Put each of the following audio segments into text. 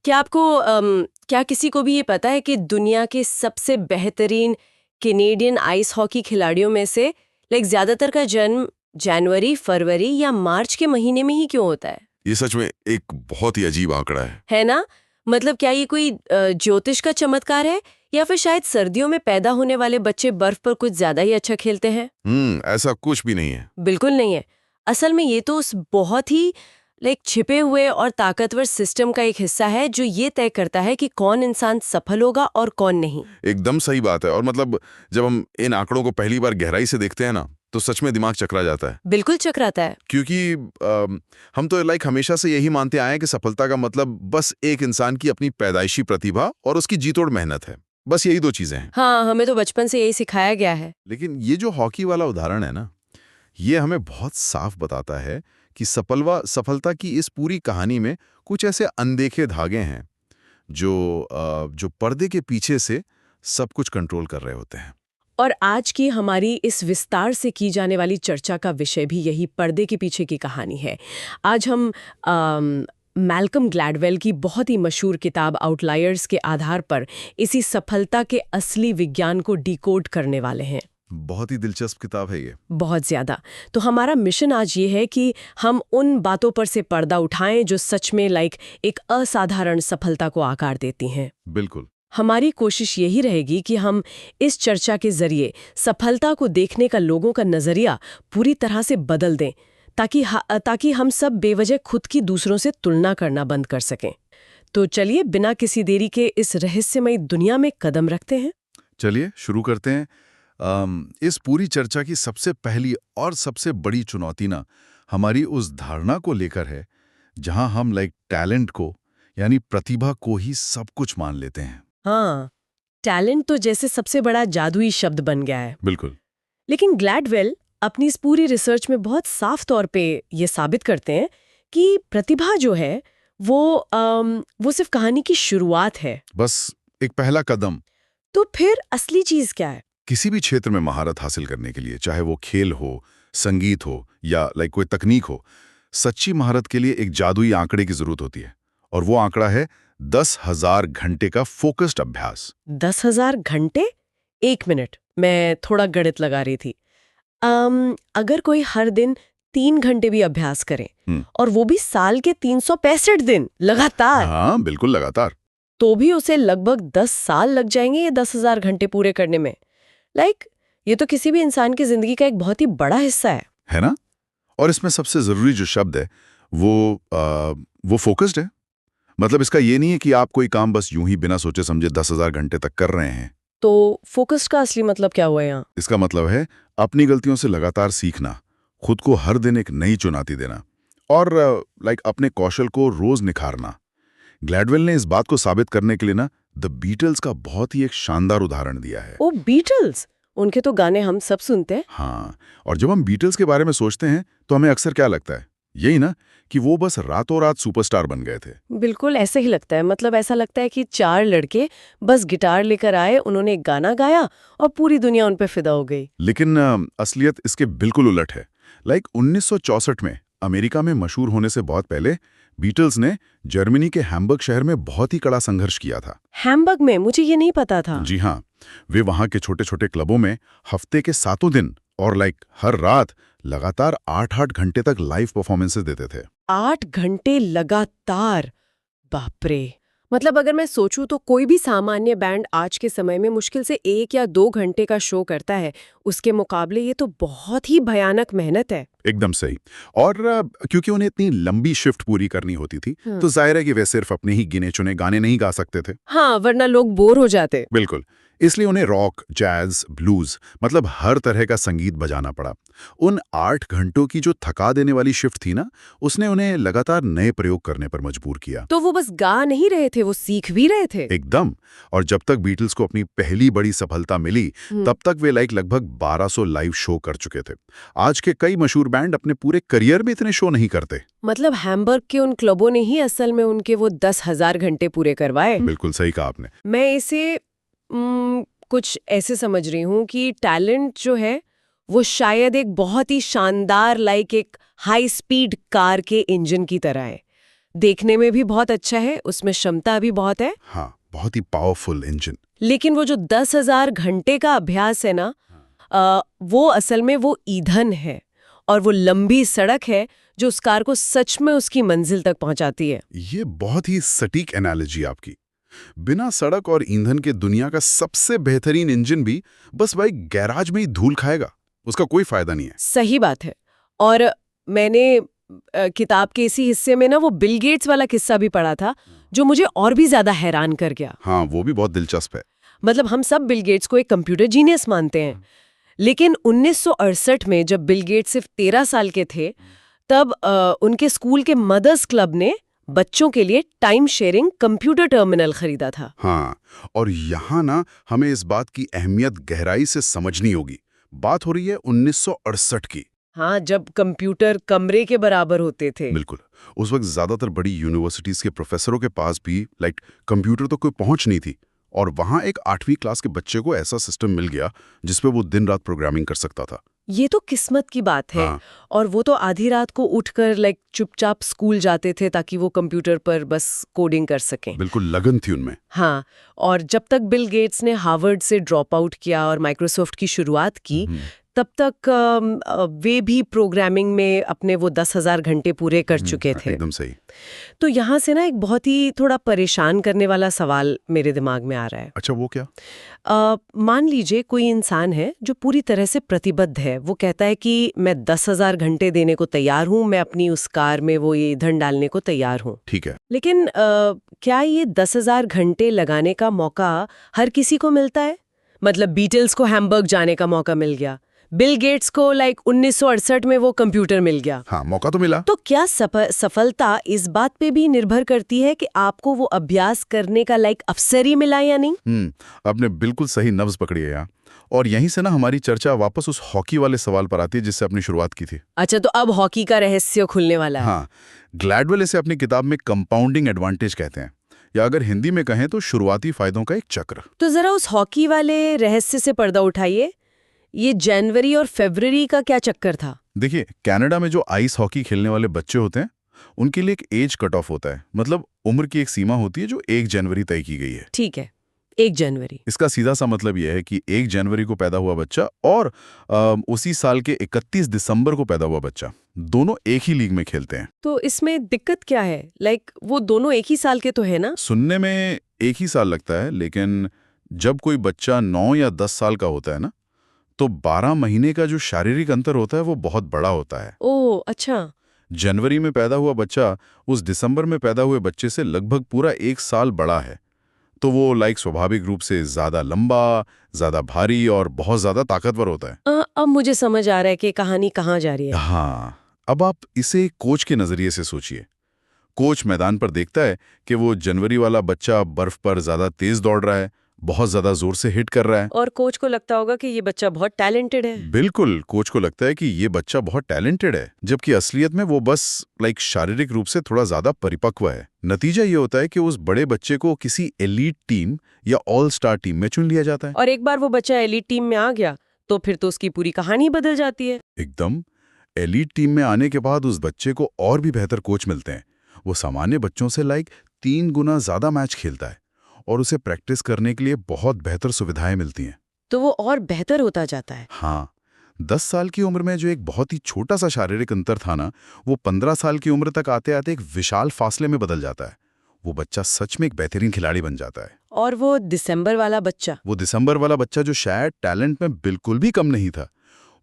क्या किसी को भी ये पता है कि दुनिया के सबसे बेहतरीन कैनेडियन आइस हॉकी खिलाड़ियों में से ज्यादातर का जन्म जनवरी, फरवरी या मार्च के महीने में ही क्यों होता है? ये सच में एक बहुत ही अजीब आंकड़ा है ना? मतलब क्या ये कोई ज्योतिष का चमत्कार है, या फिर शायद सर्दियों में पैदा होने वाले बच्चे बर्फ पर कुछ ज्यादा ही अच्छा खेलते हैं? ऐसा कुछ भी नहीं है। बिल्कुल नहीं है। असल में ये तो उस बहुत ही छिपे हुए और ताकतवर सिस्टम का एक हिस्सा है जो ये तय करता है कि कौन इंसान सफल होगा और कौन नहीं। एकदम सही बात है। और मतलब जब हम इन आंकड़ों को पहली बार गहराई से देखते हैं ना, तो सच में दिमाग चकरा जाता है। बिल्कुल चकराता है। क्योंकि हम तो हमेशा से यही मानते आए हैं कि सफलता का मतलब बस एक इंसान की अपनी पैदाइशी प्रतिभा और उसकी जीतोड़ मेहनत है। बस यही दो चीजें हैं। हाँ, हमें तो बचपन से यही सिखाया गया है। लेकिन ये जो हॉकी वाला उदाहरण है ना, ये हमें बहुत साफ बताता है कि सफलता की इस पूरी कहानी में कुछ ऐसे अनदेखे धागे हैं जो पर्दे के पीछे से सब कुछ कंट्रोल कर रहे होते हैं। और आज की हमारी इस विस्तार से की जाने वाली चर्चा का विषय भी यही पर्दे के पीछे की कहानी है। आज हम मैल्कम ग्लैडवेल की बहुत ही मशहूर किताब आउटलायर्स के आधार पर इसी सफलता के असली विज्ञान को डिकोड करने वाले हैं। बहुत ही दिलचस्प किताब है ये। बहुत ज्यादा। तो हमारा मिशन आज ये है कि हम उन बातों पर से पर्दा उठाएं जो सच में एक असाधारण सफलता को आकार देती हैं। बिल्कुल। हमारी कोशिश यही रहेगी कि हम इस चर्चा के जरिए सफलता को देखने का लोगों का नजरिया पूरी तरह से बदल दें, ताकि हम सब बेवजह खुद की दूसरों से तुलना करना बंद कर सकें। तो चलिए बिना किसी देरी के इस रहस्यमयी दुनिया में कदम रखते हैं। चलिए शुरू करते हैं। इस पूरी चर्चा की सबसे पहली और सबसे बड़ी चुनौती ना हमारी उस धारणा को लेकर है जहां हम टैलेंट को यानी प्रतिभा को ही सब कुछ मान लेते हैं। हाँ, टैलेंट तो जैसे सबसे बड़ा जादुई शब्द बन गया है। बिल्कुल। लेकिन ग्लैडवेल अपनी इस पूरी रिसर्च में बहुत साफ तौर पे ये साबित करते हैं कि प्रतिभा जो है वो सिर्फ कहानी की शुरुआत है। बस एक पहला कदम। तो फिर असली चीज क्या है? किसी भी क्षेत्र में महारत हासिल करने के लिए, चाहे वो खेल हो, संगीत हो या कोई तकनीक हो, सच्ची महारत के लिए एक जादुई आंकड़े की जरूरत होती है। और वो आंकड़ा है 10,000 घंटे का फोकस्ड अभ्यास। 10,000 घंटे? एक मिनट, मैं थोड़ा गणित लगा रही थी। अगर कोई हर दिन 3 घंटे भी अभ्यास करे और वो भी साल के 365 दिन लगातार। हाँ बिल्कुल लगातार। तो भी उसे लगभग 10 साल लग जाएंगे ये 10,000 घंटे पूरे करने में। ये तो किसी भी इंसान की जिंदगी का एक बहुत ही बड़ा हिस्सा है ना? और इसमें सबसे जरूरी जो शब्द है वो फोकस्ड है। मतलब इसका ये नहीं है कि आप कोई काम बस यूं ही बिना सोचे समझे 10,000 घंटे तक कर रहे हैं। तो फोकस का असली मतलब क्या हुआ यहाँ? इसका मतलब है अपनी गलतियों से लगातार सीखना, खुद को हर दिन एक नई चुनौती देना और अपने कौशल को रोज निखारना। ग्लैडवेल ने इस बात को साबित करने के लिए ना द बीटल्स का बहुत ही एक शानदार उदाहरण दिया है। ओ बीटल्स, उनके तो गाने हम सब सुनते हैं। हाँ, और जब हम बीटल्स के बारे में सोचते हैं तो हमें अक्सर क्या लगता है, यही ना कि वो बस रातों रात सुपरस्टार बन गए थे। बिल्कुल ऐसे ही लगता है। मतलब ऐसा लगता है कि 4 लड़के बस गिटार लेकर आए, उन्होंने एक गाना गाया और पूरी दुनिया उन पे फिदा हो गई। लेकिन असलियत इसके बिल्कुल उलट है। 1964 में अमेरिका में मशहूर होने से बहुत पहले बीटल्स ने जर्मनी के हैम्बर्ग शहर में बहुत ही कड़ा संघर्ष किया था। हैम्बर्ग में? मुझे ये नहीं पता था। जी हाँ, वे वहां के छोटे छोटे क्लबों में हफ्ते के 7 दिन और हर रात लगातार 8-8 घंटे तक लाइव परफॉर्मेंसेस देते थे। 8 घंटे लगातार? बाप रे! मतलब अगर मैं सोचूं तो कोई भी सामान्य बैंड आज के समय में मुश्किल से 1 या 2 घंटे का शो करता है, उसके मुकाबले ये तो बहुत ही भयानक मेहनत है। एकदम सही। और क्योंकि उन्हें इतनी लंबी शिफ्ट पूरी करनी होती थी तो जाहिर है कि वे सिर्फ अपने ही गिने चुने गाने नहीं गा सकते थे। हाँ, वरना लोग बोर हो जाते। बिल्कुल। इसलिए उन्हें रॉक, जैज, ब्लूज मतलब हर तरह का संगीत बजाना पड़ा। उन 8 घंटों की जो थका देने वाली शिफ्ट थी ना, उसने उन्हें लगातार नए प्रयोग करने पर मजबूर किया। तो वो बस गा नहीं रहे थे, वो सीख भी रहे थे। एकदम। और जब तक बीटल्स को अपनी पहली बड़ी सफलता मिली तब तक वे लगभग 1200 लाइव शो कर चुके थे। आज के कई मशहूर बैंड अपने पूरे करियर में इतने शो नहीं करते। मतलब हैम्बर्ग के उन क्लबों ने ही असल में उनके वो 10,000 घंटे पूरे करवाए। बिल्कुल सही कहा आपने। मैं इसे कुछ ऐसे समझ रही हूँ कि टैलेंट जो है वो शायद एक बहुत ही शानदार एक हाई स्पीड कार के इंजन की तरह है। देखने में भी बहुत अच्छा है, उसमें क्षमता भी बहुत है। हाँ, बहुत ही पावरफुल इंजन। लेकिन वो जो 10,000 घंटे का अभ्यास है ना, वो असल में वो ईंधन है और वो लंबी सड़क है जो उस कार को सच में उसकी मंजिल तक पहुंचाती है। ये बहुत ही सटीक एनालॉजी आपकी। बिना सड़क और ईंधन के दुनिया का सबसे बेहतरीन इंजन भी बस भाई गैराज में ही धूल खाएगा, उसका कोई फायदा नहीं है। सही बात है। और मैंने किताब के इसी हिस्से में ना वो बिल गेट्स वाला किस्सा भी पढ़ा था, जो मुझे और भी ज्यादा हैरान कर गया। हाँ, वो भी बहुत दिलचस्प है। मतलब हम सब बिल गेट्स को एक कंप्यूटर जीनियस मानते हैं, लेकिन 1968 में जब बिल गेट्स सिर्फ 13 साल के थे, तब उनके स्कूल के मदर्स क्लब ने बच्चों के लिए टाइम शेयरिंग कंप्यूटर टर्मिनल खरीदा था। हाँ, और यहाँ ना हमें इस बात की अहमियत गहराई से समझनी होगी। बात हो रही है 1968 की। हाँ, जब कंप्यूटर कमरे के बराबर होते थे। बिल्कुल। उस वक्त ज्यादातर बड़ी यूनिवर्सिटीज के प्रोफेसरों के पास भी कंप्यूटर तो कोई पहुंच नहीं थी, और वहां एक 8वीं क्लास के बच्चे को ऐसा सिस्टम मिल गया जिसपे वो दिन रात प्रोग्रामिंग कर सकता था। ये तो किस्मत की बात है। हाँ। और वो तो आधी रात को उठकर चुपचाप स्कूल जाते थे ताकि वो कंप्यूटर पर बस कोडिंग कर सकें। बिल्कुल लगन थी उनमें। हाँ, और जब तक बिल गेट्स ने हार्वर्ड से ड्रॉप आउट किया और माइक्रोसॉफ्ट की शुरुआत की, तब तक वे भी प्रोग्रामिंग में अपने वो 10,000 घंटे पूरे कर चुके थे। एकदम सही। तो यहाँ से ना एक बहुत ही थोड़ा परेशान करने वाला सवाल मेरे दिमाग में आ रहा है। अच्छा, वो क्या? मान लीजिए कोई इंसान है जो पूरी तरह से प्रतिबद्ध है। वो कहता है कि मैं 10,000 घंटे देने को तैयार हूँ, मैं अपनी उस कार में वो ये ईंधन डालने को तैयार हूँ। ठीक है। लेकिन क्या ये 10,000 घंटे लगाने का मौका हर किसी को मिलता है? मतलब बीटल्स को हैम्बर्ग जाने का मौका मिल गया, बिल गेट्स को 1968 में वो कंप्यूटर मिल गया। हाँ, मौका तो मिला। तो क्या सफलता इस बात पे भी निर्भर करती है कि आपको वो अभ्यास करने का अवसर ही मिला या नहीं? आपने बिल्कुल सही नब्ज पकड़ी है यहाँ। और यहीं से ना हमारी चर्चा वापस उस हॉकी वाले सवाल पर आती है जिससे अपनी शुरुआत की थी। अच्छा, तो अब हॉकी का रहस्य खुलने वाला है। हाँ, ग्लैडवेल इसे अपनी किताब में कंपाउंडिंग एडवांटेज कहते हैं, या अगर हिंदी में कहें तो शुरुआती फायदों का एक चक्र। तो जरा उस हॉकी वाले रहस्य से पर्दा उठाइए। ये जनवरी और फरवरी का क्या चक्कर था? देखिए, कनाडा में जो आइस हॉकी खेलने वाले बच्चे होते हैं, उनके लिए एक एज कट ऑफ होता है। मतलब उम्र की एक सीमा होती है जो 1 जनवरी तय की गई है। ठीक है, 1 जनवरी। इसका सीधा सा मतलब यह है कि 1 जनवरी को पैदा हुआ बच्चा और उसी साल के 31 दिसंबर को पैदा हुआ बच्चा, दोनों एक ही लीग में खेलते हैं। तो इसमें दिक्कत क्या है? वो दोनों एक ही साल के तो है ना? सुनने में एक ही साल लगता है, लेकिन जब कोई बच्चा 9 या 10 साल का होता है ना, तो 12 महीने का जो शारीरिक अंतर होता है वो बहुत बड़ा होता है। ओह, अच्छा। जनवरी में पैदा हुआ बच्चा उस दिसंबर में पैदा हुए बच्चे से लगभग पूरा 1 साल बड़ा है, तो वो स्वाभाविक रूप से ज्यादा लंबा, ज्यादा भारी और बहुत ज्यादा ताकतवर होता है। अब मुझे समझ आ रहा है कि कहानी कहाँ जा रही है। हाँ, अब आप इसे कोच के नजरिए से सोचिए। कोच मैदान पर देखता है कि वो जनवरी वाला बच्चा बर्फ पर ज्यादा तेज दौड़ रहा है, बहुत ज्यादा जोर से हिट कर रहा है। और कोच को लगता होगा कि ये बच्चा बहुत टैलेंटेड है। बिल्कुल, कोच को लगता है कि ये बच्चा बहुत टैलेंटेड है, जबकि असलियत में वो बस शारीरिक रूप से थोड़ा ज्यादा परिपक्व है। नतीजा ये होता है कि उस बड़े बच्चे को किसी एलीट टीम या ऑल स्टार टीम में चुन लिया जाता है। और एक बार वो बच्चा एलीट टीम में आ गया तो फिर तो उसकी पूरी कहानी बदल जाती है। एकदम। एलीट टीम में आने के बाद उस बच्चे को और भी बेहतर कोच मिलते हैं। वो सामान्य बच्चों से 3 गुना ज्यादा मैच खेलता है और उसे प्रैक्टिस करने के लिए बहुत बेहतर सुविधाएं मिलती हैं। तो वो और बेहतर होता जाता है। हाँ, 10 साल की उम्र में जो एक बहुत ही छोटा सा शारीरिक अंतर था ना, वो 15 साल की उम्र तक आते आते एक विशाल फासले में बदल जाता है। वो बच्चा सच में एक बेहतरीन खिलाड़ी बन जाता है। और वो दिसंबर वाला बच्चा जो शायद टैलेंट में बिल्कुल भी कम नहीं था,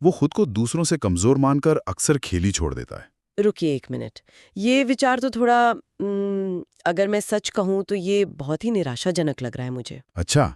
वो खुद को दूसरों से कमजोर मानकर अक्सर खेल ही छोड़ देता है। रुकिए एक मिनट, ये विचार तो थोड़ा अगर मैं सच कहूँ तो ये बहुत ही निराशाजनक लग रहा है मुझे। अच्छा,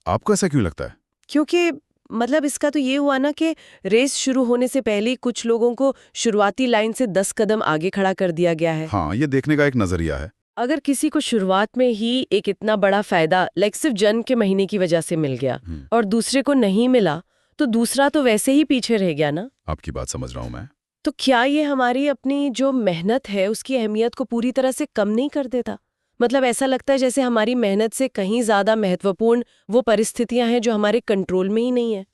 आपको ऐसा क्यों लगता है? क्योंकि मतलब इसका तो ये हुआ ना कि रेस शुरू होने से पहले ही कुछ लोगों को शुरुआती लाइन से 10 कदम आगे खड़ा कर दिया गया है। हाँ, ये देखने का एक नजरिया है। अगर किसी को शुरुआत में ही एक इतना बड़ा फायदा सिर्फ जन्म के महीने की वजह से मिल गया और दूसरे को नहीं मिला, तो दूसरा तो वैसे ही पीछे रह गया ना। आपकी बात समझ रहा हूं मैं। तो क्या ये हमारी अपनी जो मेहनत है उसकी अहमियत को पूरी तरह से कम नहीं कर देता? मतलब ऐसा लगता है जैसे हमारी मेहनत से कहीं ज्यादा महत्वपूर्ण वो परिस्थितियां हैं जो हमारे कंट्रोल में ही नहीं है।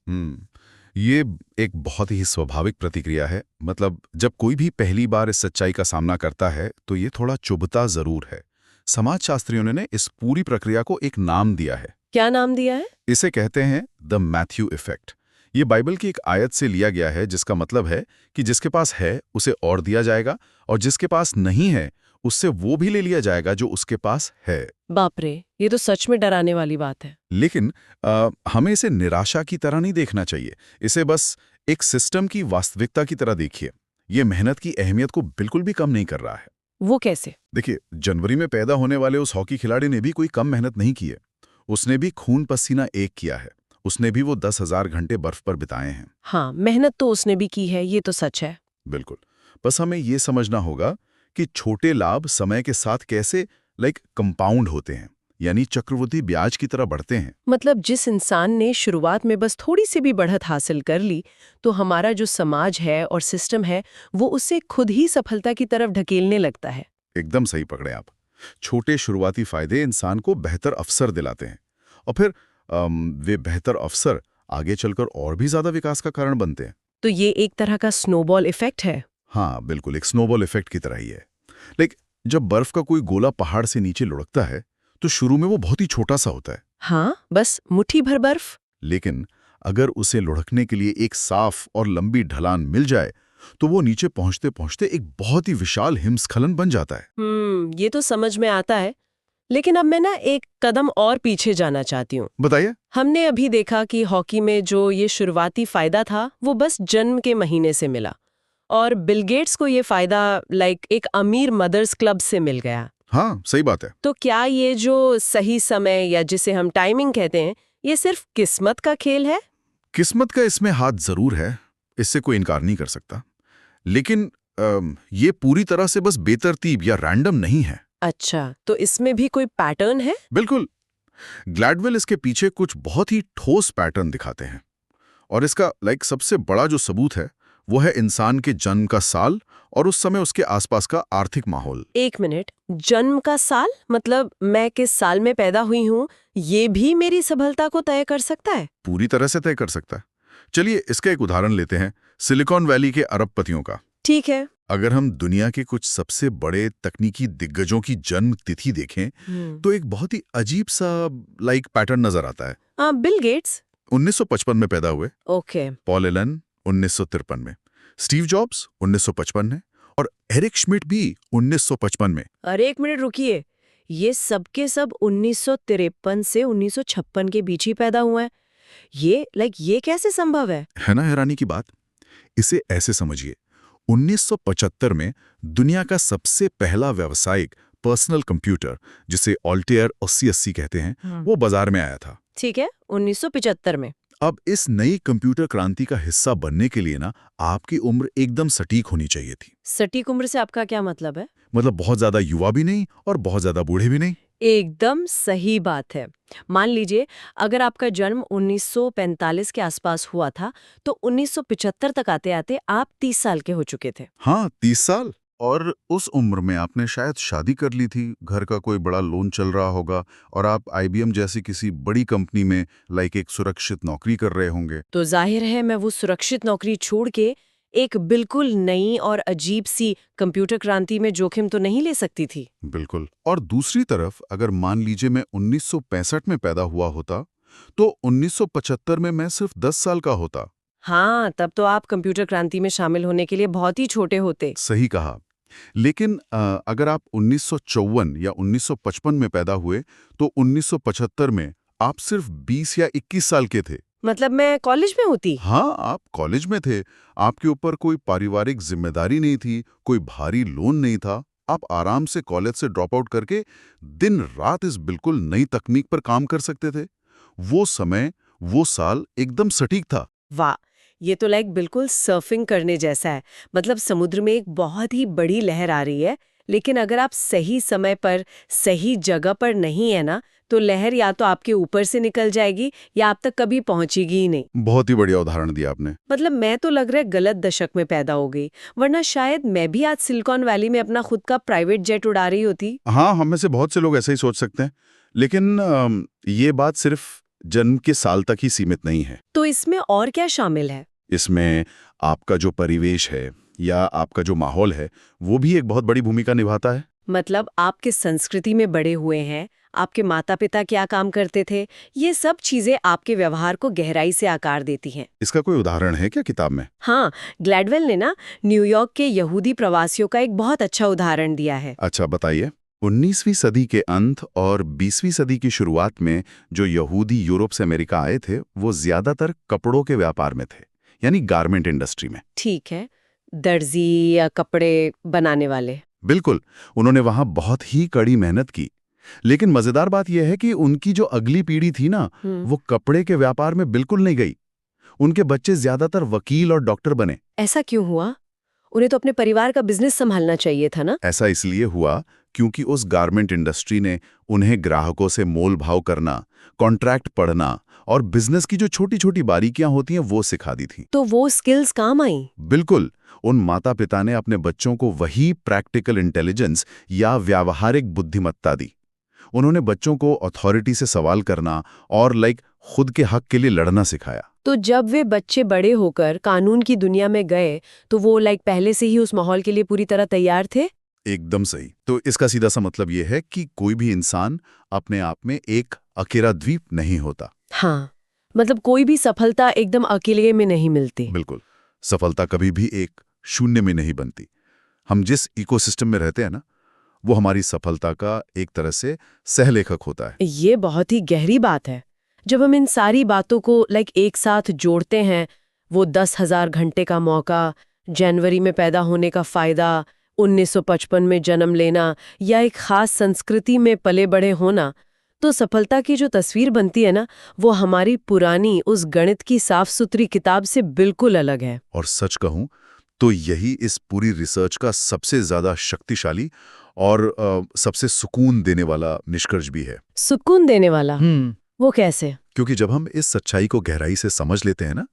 ये एक बहुत ही स्वाभाविक प्रतिक्रिया है। मतलब जब कोई भी पहली बार इस सच्चाई का सामना करता है तो ये थोड़ा चुभता जरूर है। समाजशास्त्रियों ने इस पूरी प्रक्रिया को एक नाम दिया है। क्या नाम दिया है? इसे कहते हैं द मैथ्यू इफेक्ट। ये बाइबल की एक आयत से लिया गया है जिसका मतलब है कि जिसके पास है उसे और दिया जाएगा और जिसके पास नहीं है उससे वो भी ले लिया जाएगा जो उसके पास है। बाप रे, ये तो सच में डराने वाली बात है। लेकिन हमें इसे निराशा की तरह नहीं देखना चाहिए। इसे बस एक सिस्टम की वास्तविकता की तरह देखिए। ये मेहनत की अहमियत को बिल्कुल भी कम नहीं कर रहा है। वो कैसे? देखिए, जनवरी में पैदा होने वाले उस हॉकी खिलाड़ी ने भी कोई कम मेहनत नहीं की है। उसने भी खून पसीना एक किया है। उसने भी वो 10,000 घंटे बर्फ पर बिताए हैं। हाँ, मेहनत तो उसने भी की है, ये तो सच है। बिल्कुल। बस हमें ये समझना होगा कि छोटे लाभ समय के साथ कैसे कंपाउंड होते हैं, यानी चक्रवृद्धि ब्याज की तरह बढ़ते हैं। मतलब जिस इंसान ने शुरुआत में बस थोड़ी सी भी बढ़त हासिल कर ली, तो हमारा जो समाज है और सिस्टम है वो उसे खुद ही सफलता की तरफ ढकेलने लगता है। एकदम सही पकड़े आप। छोटे शुरुआती फायदे इंसान को बेहतर अवसर दिलाते हैं और फिर वे बेहतर अवसर आगे चलकर और भी ज्यादा विकास का कारण बनते हैं। तो ये एक तरह का स्नोबॉल इफेक्ट है। हाँ, बिल्कुल एक स्नोबॉल इफेक्ट की तरह ही है। जब बर्फ का कोई गोला पहाड़ से नीचे लुढ़कता है तो शुरू में वो बहुत ही छोटा सा होता है। हाँ, बस मुट्ठी भर बर्फ। लेकिन अगर उसे लुढ़कने के लिए एक साफ और लंबी ढलान मिल जाए तो वो नीचे पहुंचते पहुंचते एक बहुत ही विशाल हिमस्खलन बन जाता है। ये तो समझ में आता है। लेकिन अब मैं ना एक कदम और पीछे जाना चाहती हूँ। बताइए। हमने अभी देखा कि हॉकी में जो ये शुरुआती फायदा था वो बस जन्म के महीने से मिला, और बिल गेट्स को ये फायदा एक अमीर मदर्स क्लब से मिल गया। हाँ, सही बात है। तो क्या ये जो सही समय या जिसे हम टाइमिंग कहते हैं, ये सिर्फ किस्मत का खेल है? किस्मत का इसमें हाथ जरूर है, इससे कोई इनकार नहीं कर सकता। लेकिन ये पूरी तरह से बस बेतरतीब या रैंडम नहीं है। अच्छा, तो इसमें भी कोई पैटर्न है? बिल्कुल। ग्लैडवेल इसके पीछे कुछ बहुत ही ठोस पैटर्न दिखाते हैं और इसका सबसे बड़ा जो सबूत है वो है इंसान के जन्म का साल और उस समय उसके आसपास का आर्थिक माहौल। एक मिनट, जन्म का साल? मतलब मैं किस साल में पैदा हुई हूँ ये भी मेरी सफलता को तय कर सकता है? पूरी तरह से तय कर सकता है। चलिए इसका एक उदाहरण लेते हैं, सिलिकॉन वैली के अरबपतियों का। ठीक है। अगर हम दुनिया के कुछ सबसे बड़े तकनीकी दिग्गजों की जन्म तिथि देखें तो एक बहुत ही अजीब सा पैटर्न नजर आता है। बिल गेट्स 1955 में पैदा हुए। ओके। पॉल एलन 1953 में, स्टीव जॉब्स 1955 में और एरिक श्मिट भी 1955 में। अरे एक मिनट रुकिए, ये सब के सब 1953 से 1956 के बीच ही पैदा हुआ है। ये कैसे संभव है ना हैरानी की बात। इसे ऐसे समझिए, 1975 में दुनिया का सबसे पहला व्यावसायिक पर्सनल कंप्यूटर, जिसे ऑल्टेयर 8080 कहते हैं, वो बाजार में आया था। ठीक है, 1975 में। अब इस नई कंप्यूटर क्रांति का हिस्सा बनने के लिए ना आपकी उम्र एकदम सटीक होनी चाहिए थी। सटीक उम्र से आपका क्या मतलब है? मतलब बहुत ज्यादा युवा भी नहीं और बहुत ज्यादा बूढ़े भी नहीं। एकदम सही बात है। मान लीजिए अगर आपका जन्म 1945 के आसपास हुआ था तो 1975 तक आते आते आप 30 साल के हो चुके थे। हाँ, 30 साल। और उस उम्र में आपने शायद शादी कर ली थी, घर का कोई बड़ा लोन चल रहा होगा और आप IBM जैसी किसी बड़ी कंपनी में एक सुरक्षित नौकरी कर रहे होंगे। तो जाहिर है मैं वो सुरक्षित नौकरी छोड़ के एक बिल्कुल नई और अजीब सी कंप्यूटर क्रांति में जोखिम तो नहीं ले सकती थी। बिल्कुल। और दूसरी तरफ अगर मान लीजिए मैं 1965 में पैदा हुआ होता तो 1975 में मैं सिर्फ 10 साल का होता। हाँ, तब तो आप कंप्यूटर क्रांति में शामिल होने के लिए बहुत ही छोटे होते। सही कहा। लेकिन अगर आप 1954 या 1955 में पैदा हुए तो 1975 में आप सिर्फ 20 या 21 साल के थे। मतलब मैं कॉलेज में होती? हाँ, आप कॉलेज में थे। आपके ऊपर कोई पारिवारिक जिम्मेदारी नहीं थी, कोई भारी लोन नहीं था। आप आराम से कॉलेज से ड्रॉप आउट करके दिन रात इस बिल्कुल नई तकनीक पर काम कर सकते थे। वो समय, वो साल एकदम सटीक था। वाह, ये तो बिल्कुल सर्फिंग करने जैसा है। मतलब समुद्र में एक बहुत ही बड़ी लहर आ रही है, लेकिन अगर आप सही समय पर सही जगह पर नहीं है ना, तो लहर या तो आपके ऊपर से निकल जाएगी या आप तक कभी पहुंचेगी ही नहीं। बहुत ही बढ़िया उदाहरण दिया आपने। मतलब मैं तो लग रहा है गलत दशक में पैदा हो गई, वरना शायद मैं भी आज सिलिकॉन वैली में अपना खुद का प्राइवेट जेट उड़ा रही होती। हाँ, हम में से बहुत से लोग ऐसे ही सोच सकते हैं। लेकिन ये बात सिर्फ जन्म के साल तक ही सीमित नहीं है। तो इसमें और क्या शामिल है? इसमें आपका जो परिवेश है या आपका जो माहौल है वो भी एक बहुत बड़ी भूमिका निभाता है। मतलब आप किस संस्कृति में बड़े हुए हैं, आपके माता पिता क्या काम करते थे, ये सब चीजें आपके व्यवहार को गहराई से आकार देती हैं। इसका कोई उदाहरण है क्या किताब में? हाँ, ग्लैडवेल ने ना न्यूयॉर्क के यहूदी प्रवासियों का एक बहुत अच्छा उदाहरण दिया है। अच्छा, बताइए। 19वीं सदी के अंत और 20वीं सदी की शुरुआत में जो यहूदी यूरोप से अमेरिका आए थे वो ज्यादातर कपड़ों के व्यापार में थे, यानी गारमेंट इंडस्ट्री में। ठीक है, दर्जी या कपड़े बनाने वाले। बिल्कुल, उन्होंने वहां बहुत ही कड़ी मेहनत की। लेकिन मजेदार बात यह है कि उनकी जो अगली पीढ़ी थी ना, वो कपड़े के व्यापार में बिल्कुल नहीं गई। उनके बच्चे ज्यादातर वकील और डॉक्टर बने। ऐसा क्यों हुआ? उन्हें तो अपने परिवार का बिजनेस संभालना चाहिए था ना। ऐसा इसलिए हुआ क्योंकि उस गारमेंट इंडस्ट्री ने उन्हें ग्राहकों से मोल भाव करना, कॉन्ट्रैक्ट पढ़ना और बिजनेस की जो छोटी छोटी बारीकियां होती हैं वो सिखा दी थी। तो वो स्किल्स काम आई? बिल्कुल, उन माता पिता ने अपने बच्चों को वही प्रैक्टिकल इंटेलिजेंस या व्यावहारिक बुद्धिमत्ता दी। उन्होंने बच्चों को अथॉरिटी से सवाल करना और खुद के हक के लिए लड़ना सिखाया। तो जब वे बच्चे बड़े होकर कानून की दुनिया में गए तो वो पहले से ही उस माहौल के लिए पूरी तरह तैयार थे? एकदम सही। तो इसका सीधा सा मतलब यह है कि कोई भी इंसान अपने आप में एक अकेला द्वीप नहीं होता। हाँ, मतलब कोई भी सफलता एकदम अकेले में नहीं मिलती। बिल्कुल, सफलता कभी भी एक शून्य में नहीं बनती। हम जिस इकोसिस्टम में रहते हैं ना, वो हमारी सफलता का एक तरह से सहलेखक होता है। ये बहुत ही गहरी बात है। जब हम इन सारी बातों को एक साथ जोड़ते हैं, वो 10,000 घंटे का मौका, जनवरी में पैदा होने का फायदा, 1955 में जन्म लेना या एक खास संस्कृति में पले बड़े होना, तो सफलता की जो तस्वीर बनती है ना, वो हमारी पुरानी उस गणित की साफ सुथरी किताब से बिल्कुल अलग है। और सच कहूं तो यही इस पूरी रिसर्च का सबसे ज्यादा शक्तिशाली और सबसे सुकून देने वाला निष्कर्ष भी है। सुकून देने वाला? वो कैसे? क्योंकि जब हम इस सच्चाई को गहराई से समझ लेते हैं ना,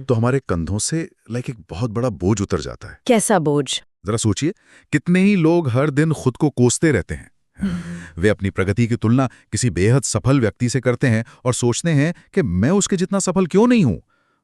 तो हमारे कंधों से एक बहुत बड़ा बोझ उतर जाता है। कैसा बोझ? जरा सोचिए, कितने ही लोग हर दिन खुद को कोसते रहते हैं। वे अपनी प्रगति की तुलना किसी बेहद सफल व्यक्ति से करते हैं और सोचते हैं कि मैं उसके जितना सफल क्यों नहीं हूं,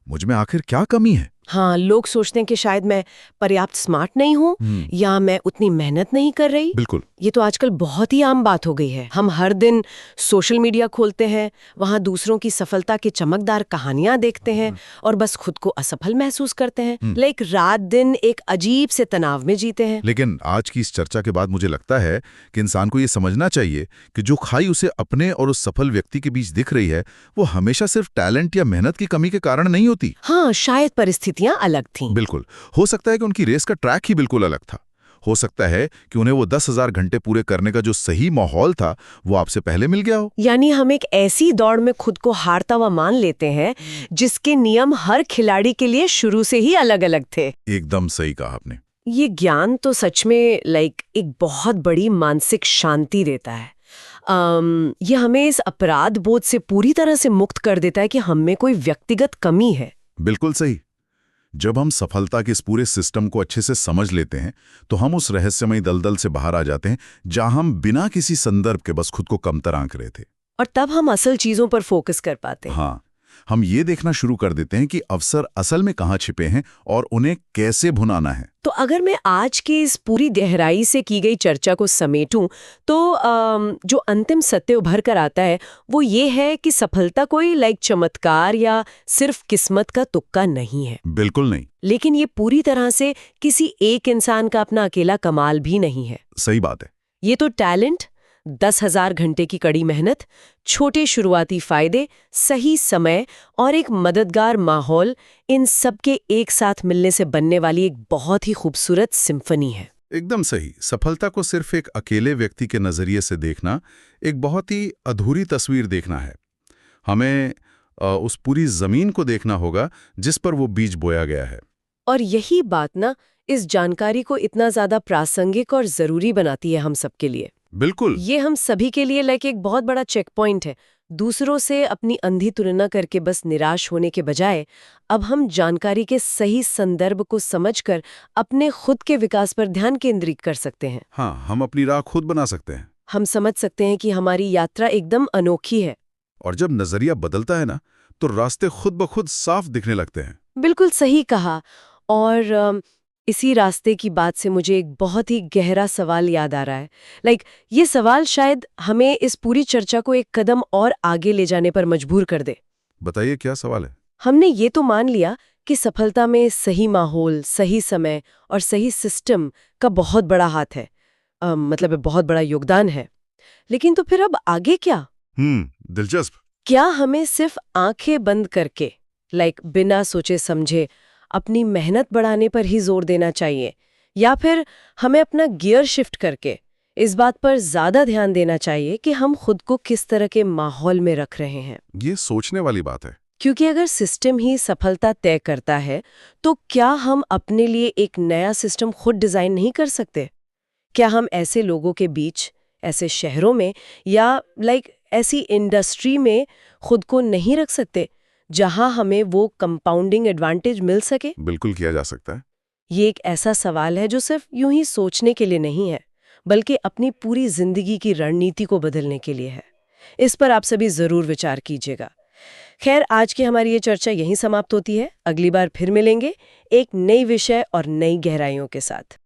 मुझ में आखिर क्या कमी है। हाँ, लोग सोचते हैं कि शायद मैं पर्याप्त स्मार्ट नहीं हूँ या मैं उतनी मेहनत नहीं कर रही। बिल्कुल, ये तो आजकल बहुत ही आम बात हो गई है। हम हर दिन सोशल मीडिया खोलते हैं, वहाँ दूसरों की सफलता की चमकदार कहानियां देखते हैं और बस खुद को असफल महसूस करते हैं। रात दिन एक अजीब से तनाव में जीते हैं। लेकिन आज की इस चर्चा के बाद मुझे लगता है कि इंसान को ये समझना चाहिए कि जो खाई उसे अपने और उस सफल व्यक्ति के बीच दिख रही है, वो हमेशा सिर्फ टैलेंट या मेहनत की कमी के कारण नहीं होती। हाँ, शायद परिस्थितियां अलग थीं। बिल्कुल, हो सकता है कि उनकी रेस का ट्रैक ही बिल्कुल अलग था। हो सकता है कि उन्हें वो 10,000 घंटे पूरे करने का जो सही माहौल था वो आपसे पहले मिल गया हो। यानी हम एक ऐसी दौड़ में खुद को हारता हुआ मान लेते हैं जिसके नियम हर खिलाड़ी के लिए शुरू से ही अलग-अलग थे। एकदम सही कहा आपने। ये ज्ञान तो सच में एक बहुत बड़ी मानसिक शांति देता है। ये हमें इस अपराध बोध से पूरी तरह से मुक्त कर देता है कि हम में कोई व्यक्तिगत कमी है। बिल्कुल सही। जब हम सफलता के इस पूरे सिस्टम को अच्छे से समझ लेते हैं तो हम उस रहस्यमयी दलदल से बाहर आ जाते हैं जहां हम बिना किसी संदर्भ के बस खुद को कमतर आंक रहे थे। और तब हम असल चीजों पर फोकस कर पाते हैं। हाँ, हम ये देखना शुरू कर देते हैं कि अवसर असल में कहाँ छिपे हैं और उन्हें कैसे भुनाना है। तो अगर मैं आज की इस पूरी गहराई से की गई चर्चा को समेटूं तो जो अंतिम सत्य उभर कर आता है वो ये है कि सफलता कोई चमत्कार या सिर्फ किस्मत का तुक्का नहीं है। बिल्कुल नहीं। लेकिन ये पूरी तरह से किसी एक इंसान का अपना अकेला कमाल भी नहीं है। सही बात है। ये तो टैलेंट, 10,000 घंटे की कड़ी मेहनत, छोटे शुरुआती फायदे, सही समय और एक मददगार माहौल, इन सब के एक साथ मिलने से बनने वाली एक बहुत ही खूबसूरत सिम्फनी है। एकदम सही। सफलता को सिर्फ एक अकेले व्यक्ति के नजरिए से देखना एक बहुत ही अधूरी तस्वीर देखना है। हमें उस पूरी जमीन को देखना होगा जिस पर वो बीज बोया गया है। और यही बात ना इस जानकारी को इतना ज्यादा प्रासंगिक और जरूरी बनाती है हम सबके लिए। बिल्कुल, ये हम सभी के लिए एक बहुत बड़ा चेक पॉइंट है। दूसरों से अपनी अंधी तुलना करके बस निराश होने के बजाय अब हम जानकारी के सही संदर्भ को समझकर अपने खुद के विकास पर ध्यान केंद्रित कर सकते हैं। हाँ, हम अपनी राह खुद बना सकते हैं। हम समझ सकते हैं कि हमारी यात्रा एकदम अनोखी है। और जब नजरिया बदलता है ना, तो रास्ते खुद ब खुद साफ दिखने लगते हैं। बिल्कुल सही कहा। और इसी रास्ते की बात से मुझे एक बहुत ही गहरा सवाल याद आ रहा है। ये सवाल शायद हमें इस पूरी चर्चा को एक कदम और आगे ले जाने पर मजबूर कर दे। बताइए क्या सवाल है? हमने ये तो मान लिया कि सफलता में सही माहौल, सही समय और सही सिस्टम का बहुत बड़ा हाथ है। मतलब बहुत बड़ा योगदान है। लेकिन तो फिर अब आगे क्या? दिलचस्प। क्या हमें सिर्फ आंखें बंद करके, बिना सोचे समझे अपनी मेहनत बढ़ाने पर ही जोर देना चाहिए, या फिर हमें अपना गियर शिफ्ट करके इस बात पर ज्यादा ध्यान देना चाहिए कि हम खुद को किस तरह के माहौल में रख रहे हैं? ये सोचने वाली बात है। क्योंकि अगर सिस्टम ही सफलता तय करता है, तो क्या हम अपने लिए एक नया सिस्टम खुद डिजाइन नहीं कर सकते? क्या हम ऐसे लोगों के बीच, ऐसे शहरों में या ऐसी इंडस्ट्री में खुद को नहीं रख सकते जहां हमें वो कंपाउंडिंग एडवांटेज मिल सके? बिल्कुल किया जा सकता है। ये एक ऐसा सवाल है जो सिर्फ यूं ही सोचने के लिए नहीं है, बल्कि अपनी पूरी जिंदगी की रणनीति को बदलने के लिए है। इस पर आप सभी जरूर विचार कीजिएगा। खैर, आज की हमारी ये चर्चा यहीं समाप्त होती है। अगली बार फिर मिलेंगे एक नई विषय और नई गहराइयों के साथ।